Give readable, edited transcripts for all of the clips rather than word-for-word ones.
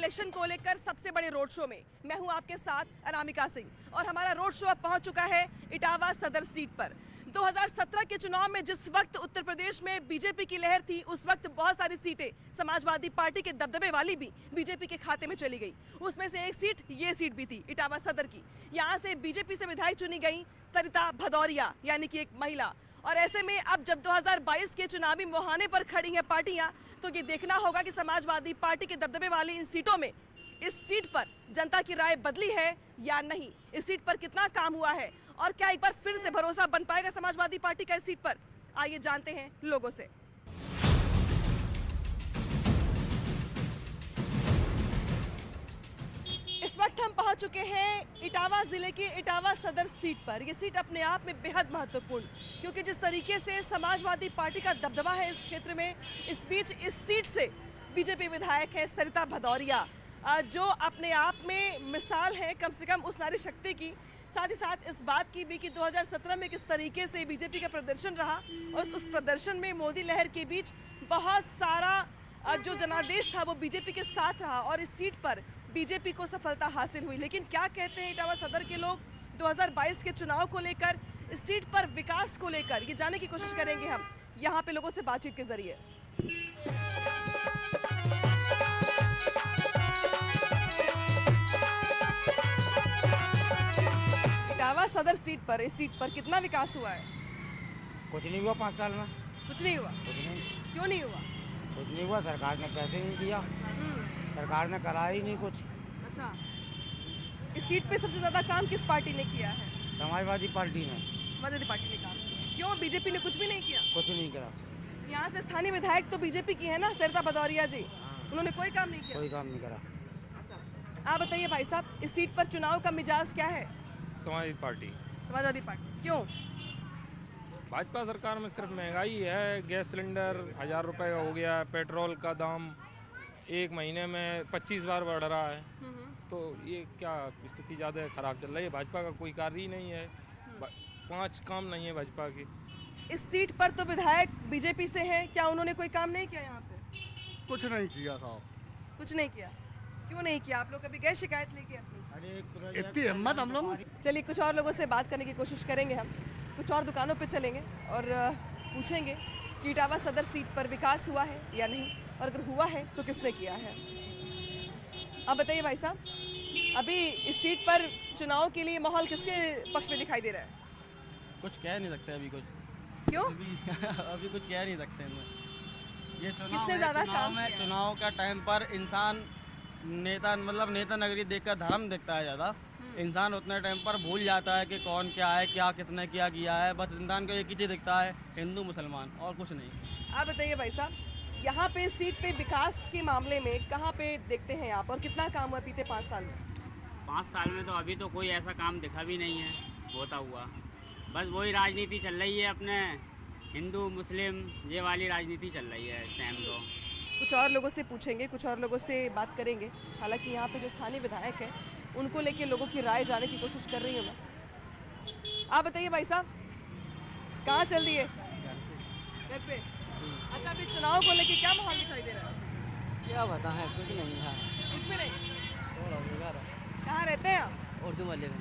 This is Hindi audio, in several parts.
इलेक्शन को लेकर सबसे बड़े रोड शो में मैं हूं आपके साथ अनामिका सिंह और हमारा रोड शो अब पहुंच चुका है इटावा सदर सीट पर। 2017 के चुनाव में जिस वक्त उत्तर प्रदेश में बीजेपी की लहर थी, उस वक्त बहुत सारी सीटें समाजवादी पार्टी के दबदबे वाली भी बीजेपी के खाते में चली गई। उसमें से एक सीट ये सीट भी थी इटावा सदर की। यहाँ से बीजेपी से विधायक चुनी गई सरिता भदौरिया, यानी कि एक महिला। और ऐसे में अब जब 2022 के चुनावी मुहाने पर खड़ी हैं पार्टियां, तो ये देखना होगा कि समाजवादी पार्टी के दबदबे वाली इन सीटों में इस सीट पर जनता की राय बदली है या नहीं, इस सीट पर कितना काम हुआ है और क्या एक बार फिर से भरोसा बन पाएगा समाजवादी पार्टी का इस सीट पर। आइए जानते हैं लोगों से। इस वक्त हम पहुंच चुके हैं इटावा जिले की इटावा सदर सीट पर। यह सीट अपने आप में बेहद महत्वपूर्ण, क्योंकि जिस तरीके से समाजवादी पार्टी का दबदबा है इस क्षेत्र में, इस बीच इस सीट से बीजेपी विधायक है सरिता भदौरिया, जो अपने आप में मिसाल है कम से कम उस नारी शक्ति की। साथ ही साथ इस बात की भी कि 2017 में किस तरीके से बीजेपी का प्रदर्शन रहा और उस प्रदर्शन में मोदी लहर के बीच बहुत सारा जो जनादेश था वो बीजेपी के साथ रहा और इस सीट पर बीजेपी को सफलता हासिल हुई। लेकिन क्या कहते हैं इटावा सदर के लोग 2022 के चुनाव को लेकर, इस सीट पर विकास को लेकर, ये जानने की कोशिश करेंगे हम यहाँ पे लोगों से बातचीत के जरिए। इटावा सदर सीट पर, इस सीट पर कितना विकास हुआ है? कुछ नहीं हुआ 5 साल में। कुछ नहीं हुआ? कुछ नहीं। क्यों नहीं हुआ? कुछ नहीं हुआ, सरकार ने पैसे नहीं दिया, सरकार ने कराया ही नहीं कुछ। अच्छा, इस सीट पे सबसे ज्यादा काम किस पार्टी ने किया है? समाजवादी पार्टी ने। समाजवादी पार्टी ने काम किया। क्यों, बीजेपी ने कुछ भी नहीं किया? कुछ नहीं करा। यहाँ से स्थानीय विधायक तो बीजेपी की है ना, सरिता भदौरिया जी, उन्होंने कोई काम नहीं किया? कोई काम नहीं करा। अच्छा, आप बताइए भाई साहब, इस सीट पर चुनाव का मिजाज क्या है? समाजवादी पार्टी। समाजवादी पार्टी क्यों? भाजपा सरकार में सिर्फ महंगाई है, गैस सिलेंडर 1000 रुपये का हो गया, पेट्रोल का दाम एक महीने में 25 बार बढ़ रहा है। तो ये क्या स्थिति ज़्यादा ख़राब चल रही है। भाजपा का कोई कार्य ही नहीं है, 5 काम नहीं है भाजपा की। इस सीट पर तो विधायक बीजेपी से हैं, क्या उन्होंने कोई काम नहीं किया यहाँ पे? कुछ नहीं किया साहब। कुछ नहीं किया? क्यों नहीं किया? आप लोग कभी गए शिकायत लेके अपनी? इतनी हिम्मत हम लोग। चलिए कुछ और लोगों से बात करने की कोशिश करेंगे हम, कुछ और दुकानों पे चलेंगे और पूछेंगे कि इटावा सदर सीट पर विकास हुआ है या नहीं, और अगर हुआ है तो किसने किया है। आप बताइए भाई साहब, अभी इस सीट पर चुनाव के लिए माहौल किसके पक्ष में दिखाई दे रहा है? कुछ कह नहीं सकते अभी कुछ। क्यों? अभी कुछ कह नहीं सकते हैं। ये किसने ज़्यादा काम किया? चुनाव का टाइम पर इंसान नेता नगरी देखकर धर्म देखता है ज़्यादा। इंसान उतने टाइम पर भूल जाता है कि कौन क्या है, क्या किसने क्या किया है। बस इंसान को एक ही चीज़ दिखता है, हिंदू मुसलमान, और कुछ नहीं। आप बताइए भाई साहब, यहाँ पे सीट पे विकास के मामले में कहाँ पे देखते हैं आप, और कितना काम हुआ बीते 5 साल में? 5 साल में तो अभी तो कोई ऐसा काम दिखा भी नहीं है होता हुआ। बस वही राजनीति चल रही है, अपने हिंदू मुस्लिम ये वाली राजनीति चल रही है इस टाइम। तो कुछ और लोगों से पूछेंगे, कुछ और लोगों से बात करेंगे। हालांकि यहाँ पे जो स्थानीय विधायक हैं उनको लेके लोगों की राय जानने की कोशिश कर रही हूँ मैं। आप बताइए भाई साहब, कहाँ चल रही है? घर पे। अच्छा, अभी चुनाव को लेके क्या माहौल दिखाई दे रहा है? क्या बताएं, कुछ नहीं है। कुछ भी नहीं। कहाँ रहते हैं आप? उर्दू मोहल्ले में।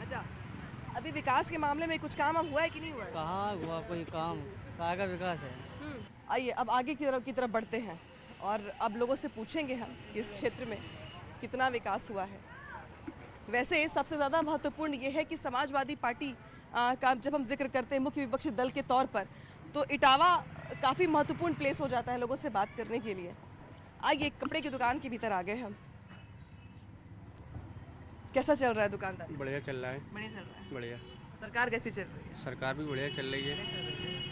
अच्छा, अभी विकास के मामले में कुछ काम अब हुआ है कि नहीं हुआ है? कहाँ हुआ कोई काम? कहाँ का विकास है? आइए अब आगे की तरफ बढ़ते हैं और अब लोगों से पूछेंगे हम कि इस क्षेत्र में कितना विकास हुआ है। वैसे सबसे ज़्यादा महत्वपूर्ण ये है कि समाजवादी पार्टी का जब हम जिक्र करते हैं मुख्य विपक्षी दल के तौर पर, तो इटावा काफ़ी महत्वपूर्ण प्लेस हो जाता है लोगों से बात करने के लिए। आइए कपड़े की दुकान के भीतर आ गए हम। कैसा चल रहा है दुकानदार? बढ़िया चल रहा है। बढ़िया चल रहा है। बढ़िया। सरकार कैसी चल रही है? सरकार भी बढ़िया चल रही है।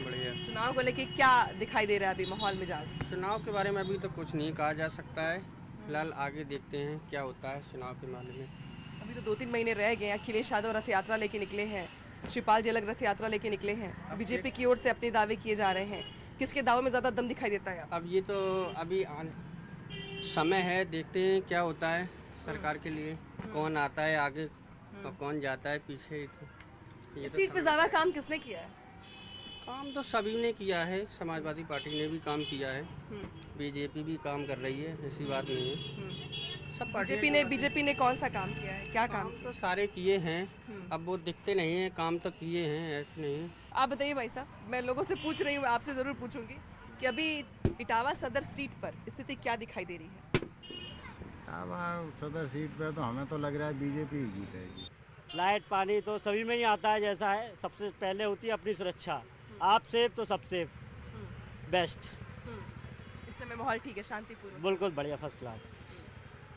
बढ़िया। चुनाव को लेके क्या दिखाई दे रहा है अभी माहौल मिजाज? चुनाव के बारे में अभी तो कुछ नहीं कहा जा सकता है। फिलहाल आगे देखते हैं क्या होता है चुनाव के मामले में। अभी तो 2-3 महीने रह गए हैं। अखिलेश यादव रथ यात्रा लेके निकले हैं, शिवपाल जी अलग रथ यात्रा लेके निकले हैं। बीजेपी की ओर से अपने दावे किए जा रहे हैं। किसके दावे में ज़्यादा दम दिखाई देता है? अब ये तो अभी समय है, देखते हैं क्या होता है सरकार के लिए, कौन आता है आगे और कौन जाता है पीछे। इस सीट पे ज़्यादा काम किसने किया है? काम तो सभी ने किया है, समाजवादी पार्टी ने भी काम किया है, बीजेपी भी काम कर रही है, ऐसी बात नहीं है। सब पार्टियां बीजेपी ने कौन सा काम किया है, क्या काम तो सारे किए हैं, अब वो दिखते नहीं हैं, काम तो किए हैं, ऐसे नहीं। आप बताइए भाई साहब, मैं लोगों से पूछ रही हूँ, आपसे ज़रूर पूछूंगी कि अभी इटावा सदर सीट पर स्थिति क्या दिखाई दे रही है? इटावा सदर सीट पे तो हमें तो लग रहा है बीजेपी ही जीतेगी। लाइट पानी तो सभी में ही आता है, जैसा है सबसे पहले होती है अपनी सुरक्षा। आप सेफ तो सब सेफ, बेस्ट। इस समय माहौल ठीक है, शांतिपूर्ण? बिल्कुल बढ़िया, फर्स्ट क्लास।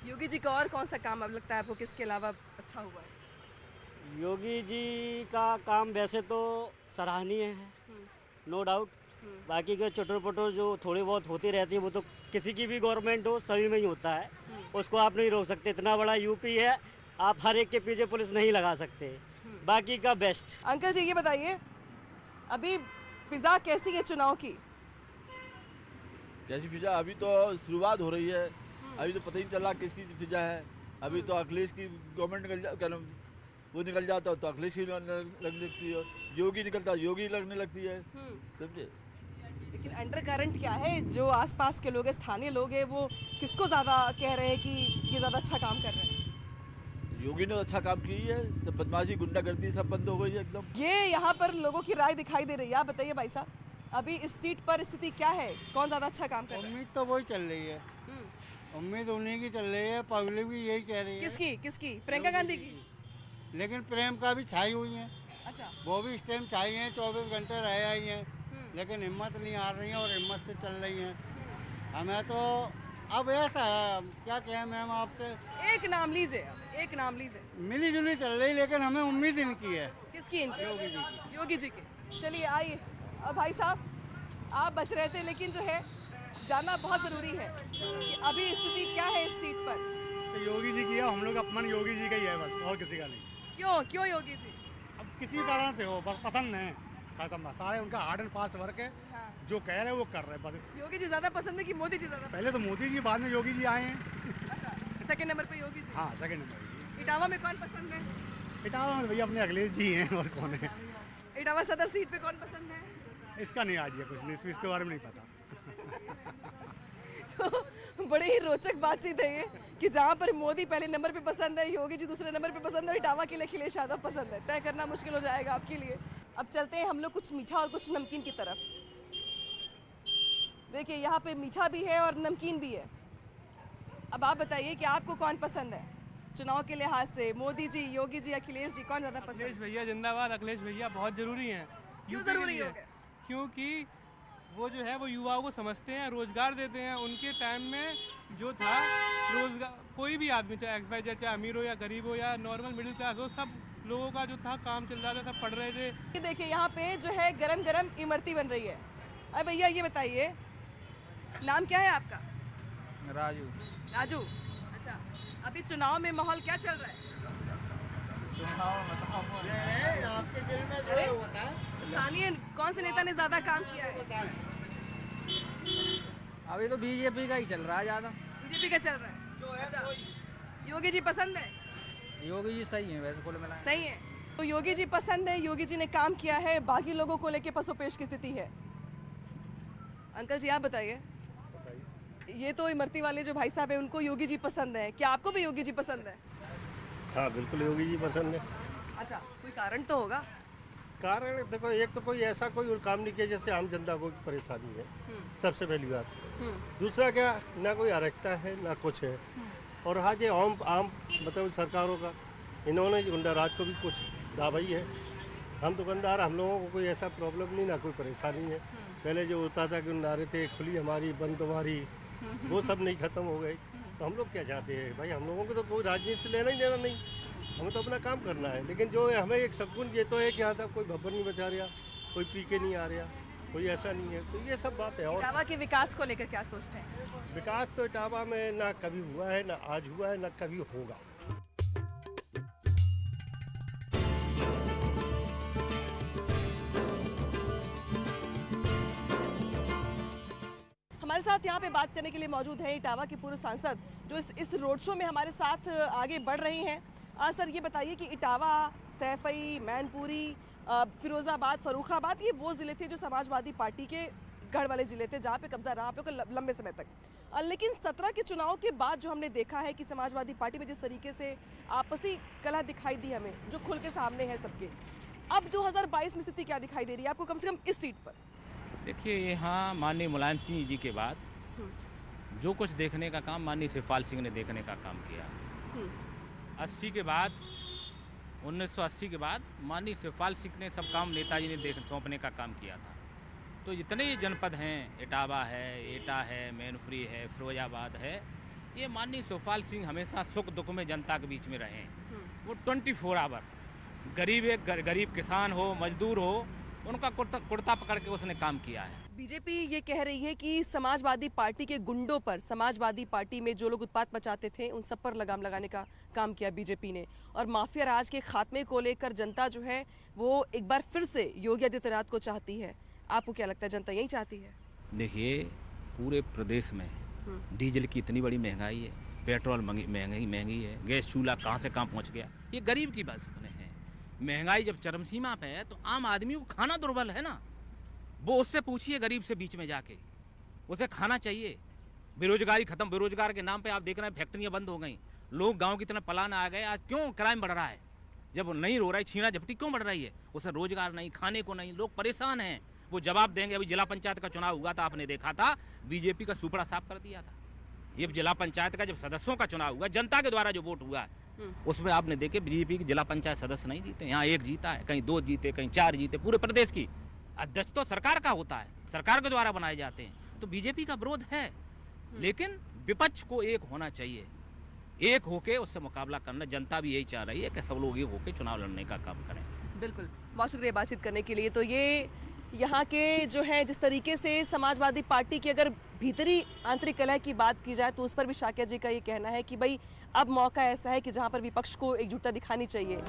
योगी जी का और कौन सा काम अब लगता है आपको किसके अलावा अच्छा हुआ है? योगी जी का काम वैसे तो सराहनीय है, नो डाउट। बाकी के चटोर पटोर जो थोड़ी बहुत होती रहती है वो तो किसी की भी गवर्नमेंट हो सभी में ही होता है, उसको आप नहीं रोक सकते। इतना बड़ा यूपी है, आप हर एक के पीछे पुलिस नहीं लगा सकते। बाकी का बेस्ट। अंकल जी ये बताइए, अभी फिजा कैसी है चुनाव की? कैसी फिजा? अभी तो शुरुआत हो रही है, अभी तो पता ही नहीं चल रहा किसकी फिजा है। अभी तो अखिलेश की गवर्नमेंट वो निकल जाता तो अखिलेश की लगने लगती है, योगी निकलता योगी लगने लगती है, समझे? लेकिन अंडर करंट क्या है, जो आसपास के लोग हैं, स्थानीय लोग हैं, वो किसको ज़्यादा कह रहे हैं कि ये ज़्यादा अच्छा काम कर रहे हैं? योगी ने अच्छा काम की है, सब बदमाशी गुंडागर्दी सब बंद हो गई है एकदम। ये यहाँ पर लोगों की राय दिखाई दे रही है, आप बताइए भाई साहब, अभी इस सीट पर स्थिति क्या है, कौन ज़्यादा अच्छा काम कर रहा है? उम्मीद तो वही चल रही है, उम्मीद उन्हीं की चल रही है, पब्लिक भी यही कह रही है। किसकी? प्रियंका गांधी की? लेकिन प्रेम का भी छाई हुई है, अच्छा। वो भी इस टाइम छाई है, 24 घंटे रह आई हैं, लेकिन हिम्मत नहीं आ रही है और हिम्मत से चल रही हैं। हमें तो अब ऐसा है, क्या कहें मैम आपसे, एक नाम लीजिए, एक नाम लीजिए। मिली जुली चल रही, लेकिन हमें उम्मीद इनकी है। किसकी? इनकी? योगी जी की। योगी जी की। चलिए आइए, अब भाई साहब आप बच रहे थे, लेकिन जो है जानना बहुत ज़रूरी है कि अभी स्थिति क्या है इस सीट पर। तो योगी जी की है, हम लोग अपमान योगी जी का ही है बस, और किसी का नहीं। क्यों योगी जी? अब किसी कारण से हो, बस पसंद है, खत्म। सारे उनका हार्ड एंड फास्ट वर्क है, हाँ। जो कह रहे हैं वो कर रहे हैं बस। योगी जी ज़्यादा पसंद है कि मोदी जी ज़्यादा? पहले तो मोदी जी, बाद में योगी जी आए हैं। सेकंड नंबर पे योगी जी? हाँ, सेकंड नंबर। इटावा में कौन पसंद है? इटावा में भैया अपने अखिलेश जी हैं, और कौन है? इटावा सदर सीट पे कौन पसंद है? इसका नहीं आइडिया, कुछ नहीं, इसके बारे में नहीं पता। तो बड़ी ही रोचक बातचीत है ये कि जहाँ पर मोदी पहले नंबर पे पसंद है, योगी जी दूसरे नंबर पे पसंद है, इटावा के लिए अखिलेश यादव पसंद है। तय करना मुश्किल हो जाएगा आपके लिए। अब चलते हैं हम लोग कुछ मीठा और कुछ नमकीन की तरफ। देखिए यहाँ पे मीठा भी है और नमकीन भी है। अब आप बताइए कि आपको कौन पसंद है चुनाव के लिहाज से, मोदी जी, योगी जी, अखिलेश जी, कौन ज़्यादा पसंद? अखिलेश भैया जिंदाबाद। अखिलेश भैया बहुत ज़रूरी हैं। क्यों ज़रूरी हो गया? क्योंकि वो जो है वो युवाओं को समझते हैं, रोज़गार देते हैं। उनके टाइम में जो था रोज़गार, कोई भी आदमी चाहे XYZ, चाहे अमीर हो या गरीब हो या नॉर्मल मिडिल क्लास हो, सब लोगों का जो था काम चल रहा था, सब पढ़ रहे थे। देखिए यहाँ पे जो है गरम गरम इमरती बन रही है। अरे भैया ये बताइए, नाम क्या है आपका? राजू। राजू, अच्छा। अभी चुनाव में माहौल क्या चल रहा है? आपके दिल में जो होता है, स्थानीय कौन से नेता ने ज्यादा काम किया है? अभी तो बीजेपी का ही चल रहा है ज़्यादा। बीजेपी का चल रहा है। अच्छा। योगी जी पसंद है? योगी जी सही है वैसे कुल मिला। सही है। तो योगी जी पसंद है, योगी जी ने काम किया है, बाकी लोगों को लेके पसोपेश की स्थिति है। अंकल जी आप बताइए, ये तो इमरती वाले जो भाई साहब है उनको योगी जी पसंद है, क्या आपको भी योगी जी पसंद है? हाँ बिल्कुल योगी जी पसंद है। अच्छा, कोई कारण तो होगा? कारण देखो, एक तो कोई ऐसा कोई काम नहीं किया जैसे आम जनता को परेशानी है, सबसे पहली बात। दूसरा क्या, ना कोई अराजकता है ना कुछ है। और हाँ ये आम मतलब सरकारों का, इन्होंने गुंडा राज को भी कुछ दावाई है। हम दुकानदार, हम लोगों को कोई ऐसा प्रॉब्लम नहीं, ना कोई परेशानी है। पहले जो होता था कि नारे थे खुली हमारी बंद तुम्हारी, वो सब नहीं खत्म हो गए। तो हम लोग क्या चाहते हैं भाई, हम लोगों को तो कोई राजनीति से लेना ही देना नहीं, हमें तो अपना काम करना है। लेकिन जो है हमें एक सकून ये तो है कि यहाँ तक कोई भब्बर नहीं बचा रहा, कोई पी के नहीं आ रहा, कोई ऐसा नहीं है। तो ये सब बात है। और इटावा के विकास को लेकर क्या सोचते हैं? विकास तो इटावा में ना कभी हुआ है, ना आज हुआ है, ना कभी होगा। हमारे साथ यहाँ पे बात करने के लिए मौजूद है इटावा के पूर्व सांसद जो इस रोड शो में हमारे साथ आगे बढ़ रही हैं। सर ये बताइए कि इटावा, सैफई, मैनपुरी, फिरोज़ाबाद, फर्रुखाबाद, ये वो ज़िले थे जो समाजवादी पार्टी के गढ़ वाले जिले थे जहाँ पे कब्जा रहा आप लोग का लंबे समय तक। लेकिन 17 के चुनाव के बाद जो हमने देखा है कि समाजवादी पार्टी में जिस तरीके से आपसी कलह दिखाई दी हमें, जो खुल के सामने है सबके, अब 2022 में स्थिति क्या दिखाई दे रही है आपको कम से कम इस सीट पर? देखिए, यहाँ माननीय मुलायम सिंह जी के बाद जो कुछ देखने का काम माननीय शिवपाल सिंह ने देखने का काम किया। 80 के बाद 1980 के बाद माननीय शिवपाल सिंह ने सब काम नेताजी ने सौंपने का काम किया था। तो जितने ये जनपद हैं, इटावा है, एटा है, मैनपुरी है, फिरोजाबाद है, ये माननीय शिवपाल सिंह हमेशा सुख दुख में जनता के बीच में रहे। वो 24 आवर गरीब किसान हो, मजदूर हो, उनका कुर्ता पकड़ के उसने काम किया है। बीजेपी ये कह रही है कि समाजवादी पार्टी के गुंडों पर, समाजवादी पार्टी में जो लोग उत्पात मचाते थे उन सब पर लगाम लगाने का काम किया बीजेपी ने, और माफिया राज के खात्मे को लेकर जनता जो है वो एक बार फिर से योगी आदित्यनाथ को चाहती है। आपको क्या लगता है, जनता यही चाहती है? देखिए, पूरे प्रदेश में डीजल की इतनी बड़ी महंगाई है, पेट्रोल महंगी है, गैस चूल्हा कहाँ से कहाँ पहुँच गया, ये गरीब की बात है। महंगाई जब चरम सीमा पे है तो आम आदमी को खाना दुर्बल है ना, वो उससे पूछिए गरीब से बीच में जाके, उसे खाना चाहिए। बेरोजगारी खत्म, बेरोजगार के नाम पे आप देख रहे हैं फैक्ट्रियाँ बंद हो गई, लोग गांव की तरह पलान आ गए। आज क्यों क्राइम बढ़ रहा है? जब नहीं रो रहा है, छीना झपटी क्यों बढ़ रही है? उसे रोजगार नहीं, खाने को नहीं, लोग परेशान हैं। वो जवाब देंगे। अभी जिला पंचायत का चुनाव हुआ था, आपने देखा था, बीजेपी का सुपड़ा साफ कर दिया था। ये जिला पंचायत का जब सदस्यों का चुनाव हुआ, जनता के द्वारा जो वोट हुआ, उसमें आपने देखे बीजेपी के जिला पंचायत सदस्य नहीं जीते। यहाँ 1 जीता है, कहीं 2 जीते, कहीं 4 जीते। पूरे प्रदेश की अध्यक्ष तो सरकार का होता है, सरकार के द्वारा बनाए जाते हैं। तो बीजेपी का विरोध है, लेकिन विपक्ष को एक होना चाहिए, एक होके उससे मुकाबला करना। जनता भी यही चाह रही है कि सब लोग एक होके चुनाव लड़ने का काम करें। बिल्कुल, बहुत शुक्रिया बातचीत करने के लिए। तो ये यहाँ के जो है, जिस तरीके से समाजवादी पार्टी की अगर भीतरी आंतरिक कलह की बात की जाए तो उस पर भी शाक्या जी का ये कहना है कि भाई अब मौका ऐसा है कि जहाँ पर विपक्ष को एकजुटता दिखानी चाहिए।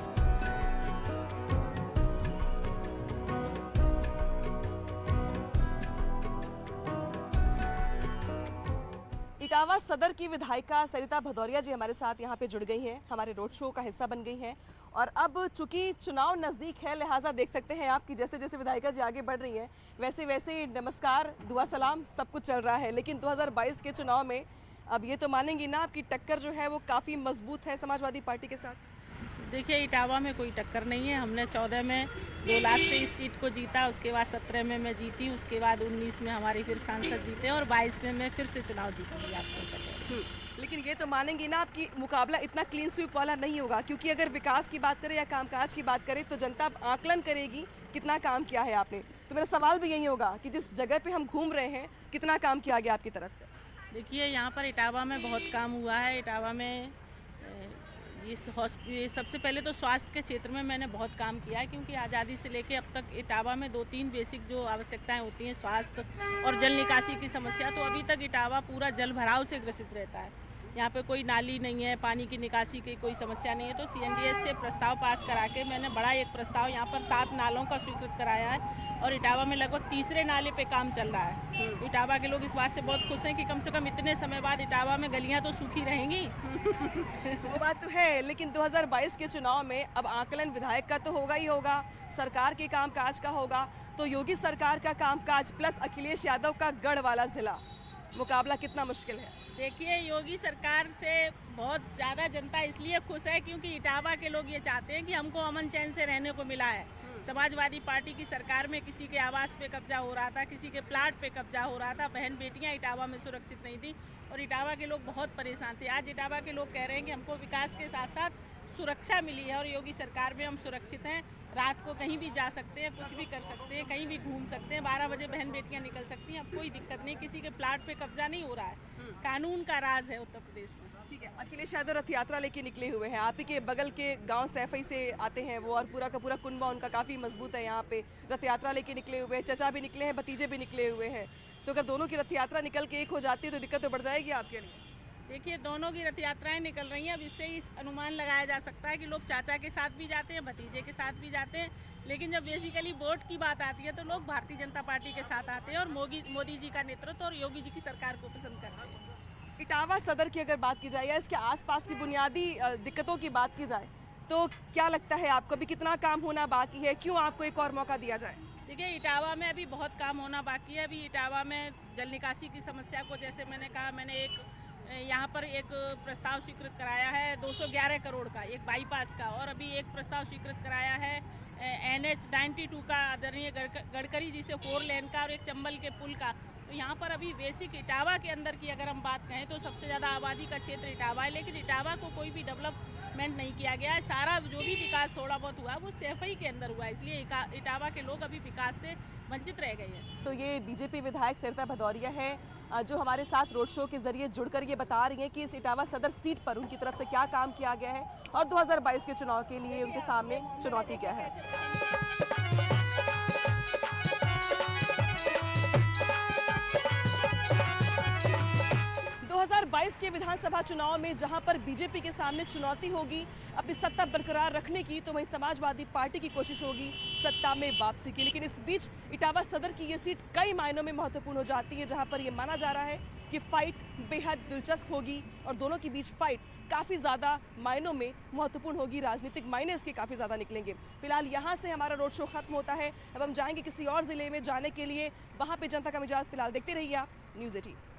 इटावा सदर की विधायिका सरिता भदौरिया जी हमारे साथ यहाँ पे जुड़ गई हैं, हमारे रोड शो का हिस्सा बन गई हैं। और अब चूंकि चुनाव नज़दीक है, लिहाजा देख सकते हैं आप कि जैसे जैसे विधायिका जी आगे बढ़ रही हैं वैसे वैसे नमस्कार, दुआ सलाम सब कुछ चल रहा है। लेकिन 2022 के चुनाव में अब ये तो मानेंगी ना, आपकी टक्कर जो है वो काफ़ी मजबूत है समाजवादी पार्टी के साथ। देखिए, इटावा में कोई टक्कर नहीं है। हमने 14 में 2 लाख से इस सीट को जीता, उसके बाद 17 में मैं जीती, उसके बाद 19 में हमारे फिर सांसद जीते और 22 में मैं फिर से चुनाव जीतूंगी, आप कह सकते हैं। लेकिन ये तो मानेंगी ना, आपकी मुकाबला इतना क्लीन स्वीप वाला नहीं होगा, क्योंकि अगर विकास की बात करें या कामकाज की बात करें तो जनता आकलन करेगी कितना काम किया है आपने। तो मेरा सवाल भी यही होगा कि जिस जगह पे हम घूम रहे हैं कितना काम किया गया आपकी तरफ से? देखिए, यहाँ पर इटावा में बहुत काम हुआ है। इटावा में ये सबसे पहले तो स्वास्थ्य के क्षेत्र में मैंने बहुत काम किया है, क्योंकि आज़ादी से लेके अब तक इटावा में 2-3 बेसिक जो आवश्यकताएं होती हैं, स्वास्थ्य और जल निकासी की समस्या, तो अभी तक इटावा पूरा जल भराव से ग्रसित रहता है। यहाँ पे कोई नाली नहीं है, पानी की निकासी की कोई समस्या नहीं है। तो CNDS से प्रस्ताव पास करा के मैंने बड़ा एक प्रस्ताव यहाँ पर 7 नालों का स्वीकृत कराया है और इटावा में लगभग 3रे नाले पे काम चल रहा है। इटावा के लोग इस बात से बहुत खुश हैं कि कम से कम इतने समय बाद इटावा में गलियाँ तो सूखी रहेंगी। वो बात तो है, लेकिन 2022 के चुनाव में अब आकलन विधायक का तो होगा ही होगा, सरकार के कामकाज का होगा। तो योगी सरकार का कामकाज प्लस अखिलेश यादव का गढ़ वाला जिला, मुकाबला कितना मुश्किल है? देखिए, योगी सरकार से बहुत ज़्यादा जनता इसलिए खुश है क्योंकि इटावा के लोग ये चाहते हैं कि हमको अमन चैन से रहने को मिला है। समाजवादी पार्टी की सरकार में किसी के आवास पे कब्जा हो रहा था, किसी के प्लाट पे कब्जा हो रहा था, बहन बेटियां इटावा में सुरक्षित नहीं थी और इटावा के लोग बहुत परेशान थे। आज इटावा के लोग कह रहे हैं कि हमको विकास के साथ साथ सुरक्षा मिली है और योगी सरकार में हम सुरक्षित हैं। रात को कहीं भी जा सकते हैं, कुछ भी कर सकते हैं, कहीं भी घूम सकते हैं, 12 बजे बहन बेटियां निकल सकती हैं। अब कोई दिक्कत नहीं, किसी के प्लाट पे कब्जा नहीं हो रहा है। कानून का राज है उत्तर प्रदेश में। ठीक है, अखिलेश यादव रथ यात्रा लेके निकले हुए हैं, आप ही के बगल के गांव सैफई से आते हैं वो, और पूरा का पूरा कुनबा उनका काफ़ी मजबूत है। यहाँ पे रथ यात्रा लेके निकले हुए हैं, चचा भी निकले हैं, भतीजे भी निकले हुए हैं। तो अगर दोनों की रथ यात्रा निकल के एक हो जाती है तो दिक्कत तो बढ़ जाएगी आपके लिए। देखिए, दोनों की रथ यात्राएं निकल रही हैं। अब इससे ही अनुमान लगाया जा सकता है कि लोग चाचा के साथ भी जाते हैं, भतीजे के साथ भी जाते हैं, लेकिन जब बेसिकली वोट की बात आती है तो लोग भारतीय जनता पार्टी के साथ आते हैं और मोदी जी का नेतृत्व और योगी जी की सरकार को पसंद करते हैं। इटावा सदर की अगर बात की जाए या इसके आसपास की बुनियादी दिक्कतों की बात की जाए तो क्या लगता है आपको भी कितना काम होना बाकी है? क्यों आपको एक और मौका दिया जाए? देखिए इटावा में अभी बहुत काम होना बाकी है। अभी इटावा में जल निकासी की समस्या को, जैसे मैंने कहा, मैंने एक यहाँ पर एक प्रस्ताव स्वीकृत कराया है 211 करोड़ का, एक बाईपास का, और अभी एक प्रस्ताव स्वीकृत कराया है NH 92 का, आदरणीय गडकरी जी से 4 लेन का, और एक चंबल के पुल का। तो यहाँ पर अभी बेसिक इटावा के अंदर की अगर हम बात कहें तो सबसे ज़्यादा आबादी का क्षेत्र इटावा है, लेकिन इटावा को कोई भी डेवलपमेंट नहीं किया गया है। सारा जो भी विकास थोड़ा बहुत हुआ वो सैफई के अंदर हुआ है, इसलिए इटावा के लोग अभी विकास से वंचित रह गए हैं। तो ये बीजेपी विधायक सरिता भदौरिया हैं जो हमारे साथ रोड शो के जरिए जुड़कर ये बता रही हैं कि इस इटावा सदर सीट पर उनकी तरफ से क्या काम किया गया है और 2022 के चुनाव के लिए उनके सामने चुनौती क्या है। 2022 के विधानसभा चुनाव में जहां पर बीजेपी के सामने चुनौती होगी अपनी सत्ता बरकरार रखने की, तो वहीं समाजवादी पार्टी की कोशिश होगी सत्ता में वापसी की। लेकिन इस बीच इटावा सदर की ये सीट कई मायनों में महत्वपूर्ण हो जाती है, जहां पर ये माना जा रहा है कि फाइट बेहद दिलचस्प होगी और दोनों के बीच फाइट काफ़ी ज़्यादा मायनों में महत्वपूर्ण होगी, राजनीतिक मायने इसके काफ़ी ज़्यादा निकलेंगे। फिलहाल यहाँ से हमारा रोड शो खत्म होता है। अब हम जाएंगे किसी और ज़िले में जाने के लिए, वहाँ पे जनता का मिजाज फिलहाल देखते रहिए आप न्यूज़ 18।